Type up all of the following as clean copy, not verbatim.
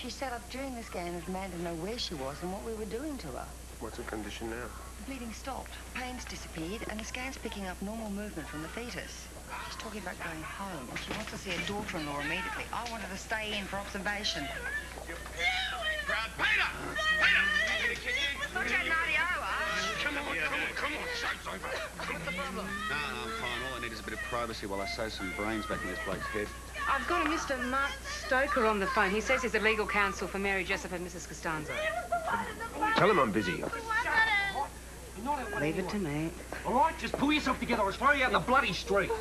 She sat up during the scan and demanded to know where she was and what we were doing to her. What's her condition now? The bleeding stopped, pain's disappeared, and the scan's picking up normal movement from the fetus. She's talking about going home, and she wants to see her daughter-in-law immediately. I wanted to stay in for observation. Peter! Look at Nadia. Come on, show's over. What's the problem? No, I'm fine. All I need is a bit of privacy while I sew some brains back in this bloke's head. I've got a Mr. Mark Stoker on the phone. He says he's a legal counsel for Mary Jessup and Mrs. Costanzo. Tell him I'm busy. Leave it to me. All right, just pull yourself together. I'll throw you out in the bloody street.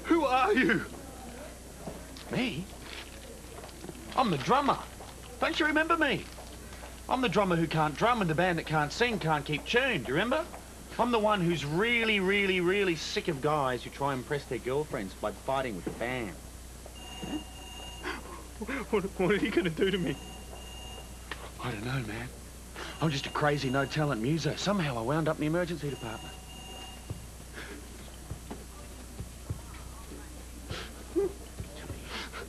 Who are you? Me? I'm the drummer. Don't you remember me? I'm the drummer who can't drum and the band that can't sing can't keep tune. Do you remember? I'm the one who's really, really, really sick of guys who try and impress their girlfriends by fighting with the band. What are you going to do to me? I don't know, man. I'm just a crazy, no-talent muso. Somehow I wound up in the emergency department.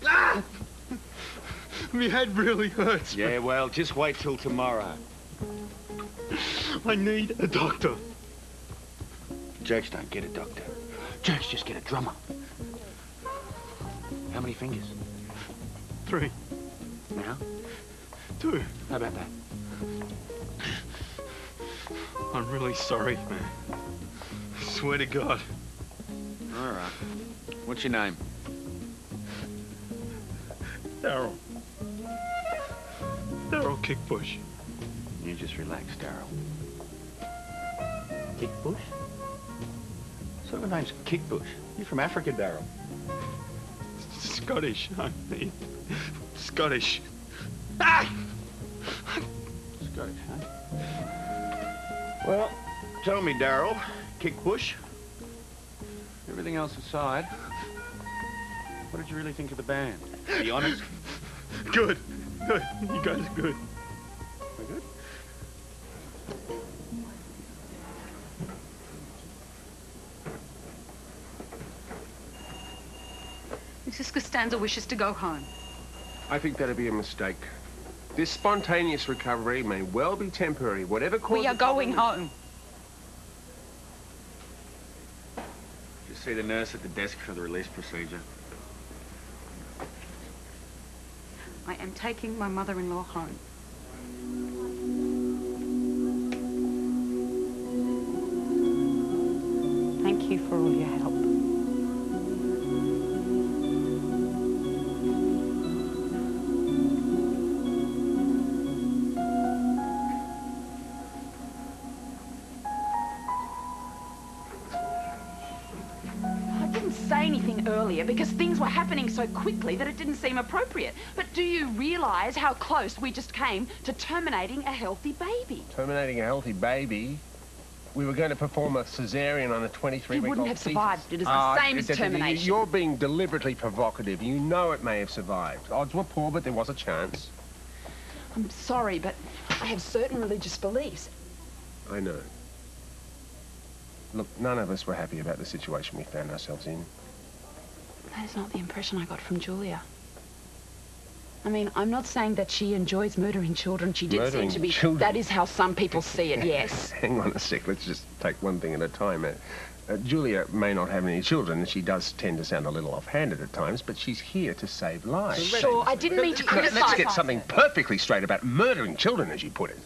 Ah! My head really hurts. Yeah, well, just wait till tomorrow. I need a doctor. Jerks don't get a doctor. Jerks just get a drummer. How many fingers? 3. Now? 2. How about that? I'm really sorry, man. I swear to God. All right. What's your name? Daryl. Daryl Kickbush. You just relax, Daryl. Kickbush? So the name's Kickbush. You're from Africa, Daryl. Scottish, I mean. Scottish. Ah! Scottish, huh? Well, tell me, Daryl, Kickbush, everything else aside, what did you really think of the band? Be honest. Good. Good. You guys are good. We're good? Mrs. Costanzo wishes to go home. I think that'd be a mistake. This spontaneous recovery may well be temporary, whatever causes... We are going home. Just see the nurse at the desk for the release procedure. I am taking my mother-in-law home. Thank you for all your help. Anything earlier because things were happening so quickly that it didn't seem appropriate. But do you realise how close we just came to terminating a healthy baby? Terminating a healthy baby? We were going to perform a cesarean on a 23-week-old He wouldn't have survived. It is the same as termination. You're being deliberately provocative. You know it may have survived. Odds were poor, but there was a chance. I'm sorry, but I have certain religious beliefs. I know. Look, none of us were happy about the situation we found ourselves in. That is not the impression I got from Julia. I mean, I'm not saying that she enjoys murdering children. She did seem to be... Children? That is how some people see it, yes. Hang on a sec. Let's just take one thing at a time. Julia may not have any children, and she does tend to sound a little offhanded at times, but she's here to save lives. Sure, I didn't mean to criticise. Let's get something perfectly straight about murdering children, as you put it.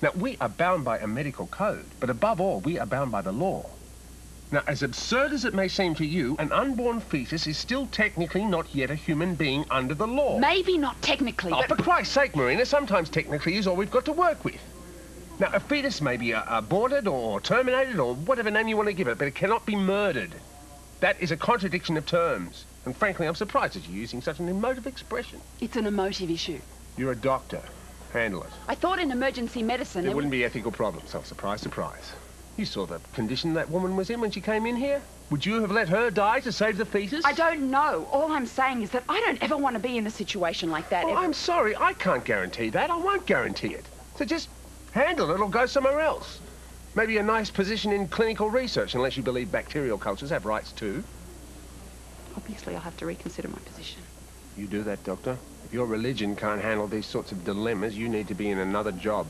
Now, we are bound by a medical code, but above all, we are bound by the law. Now, as absurd as it may seem to you, an unborn fetus is still technically not yet a human being under the law. Maybe not technically, Oh, but... for Christ's sake, Marina, sometimes technically is all we've got to work with. Now, a fetus may be aborted or terminated or whatever name you want to give it, but it cannot be murdered. That is a contradiction of terms. And frankly, I'm surprised at you using such an emotive expression. It's an emotive issue. You're a doctor. Handle it. I thought in emergency medicine... There wouldn't be ethical problems, so surprise, surprise. You saw the condition that woman was in when she came in here? Would you have let her die to save the fetus? I don't know. All I'm saying is that I don't ever want to be in a situation like that. Oh, I'm sorry. I can't guarantee that. I won't guarantee it. So just handle it or go somewhere else. Maybe a nice position in clinical research, unless you believe bacterial cultures have rights too. Obviously, I'll have to reconsider my position. You do that, Doctor. If your religion can't handle these sorts of dilemmas, you need to be in another job.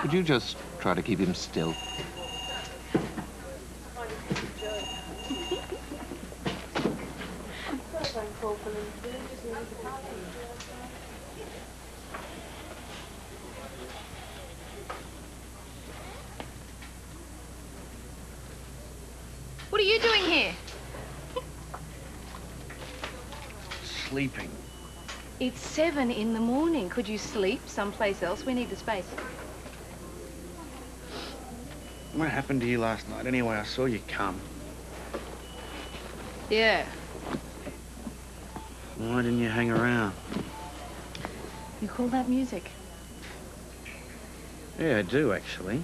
Could you just try to keep him still? What are you doing here? Sleeping. It's 7 in the morning. Could you sleep someplace else? We need the space. What happened to you last night? Anyway, I saw you come. Yeah. Why didn't you hang around? You call that music? Yeah, I do, actually.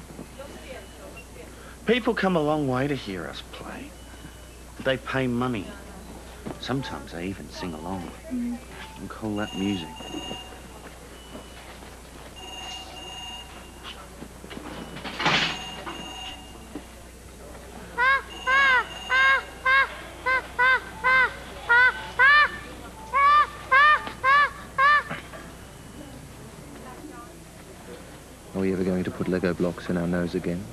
People come a long way to hear us play. They pay money. Sometimes they even sing along. And call that music. Are we ever going to put Lego blocks in our nose again?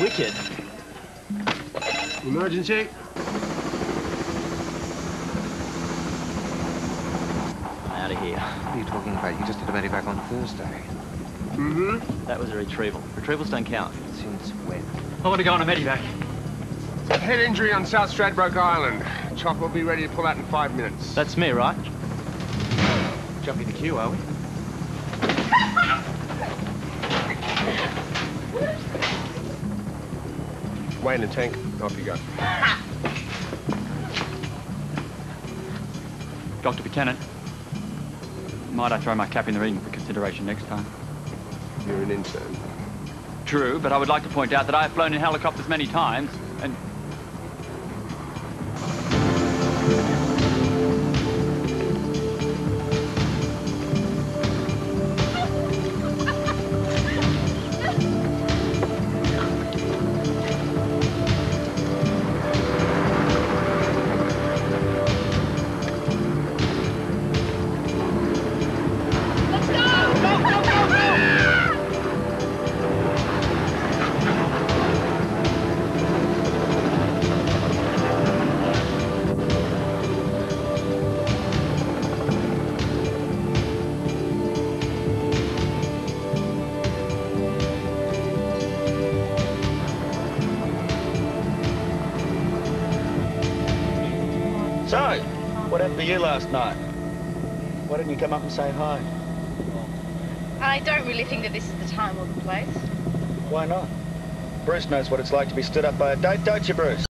Wicked. Emergency? Out of here. What are you talking about? You just did a Medivac on Thursday. Mm-hmm. That was a retrieval. Retrievals don't count. Since when? I want to go on a Medivac. Head injury on South Stradbroke Island. Chopper will be ready to pull out in 5 minutes. That's me, right? Jumping the queue, are we? Wait in the tank. Off you go. Dr. Buchanan, might I throw my cap in the ring for consideration next time? You're an intern. True, but I would like to point out that I have flown in helicopters many times, and... So, what happened to you last night? Why didn't you come up and say hi? I don't really think that this is the time or the place. Why not? Bruce knows what it's like to be stood up by a date, don't you, Bruce?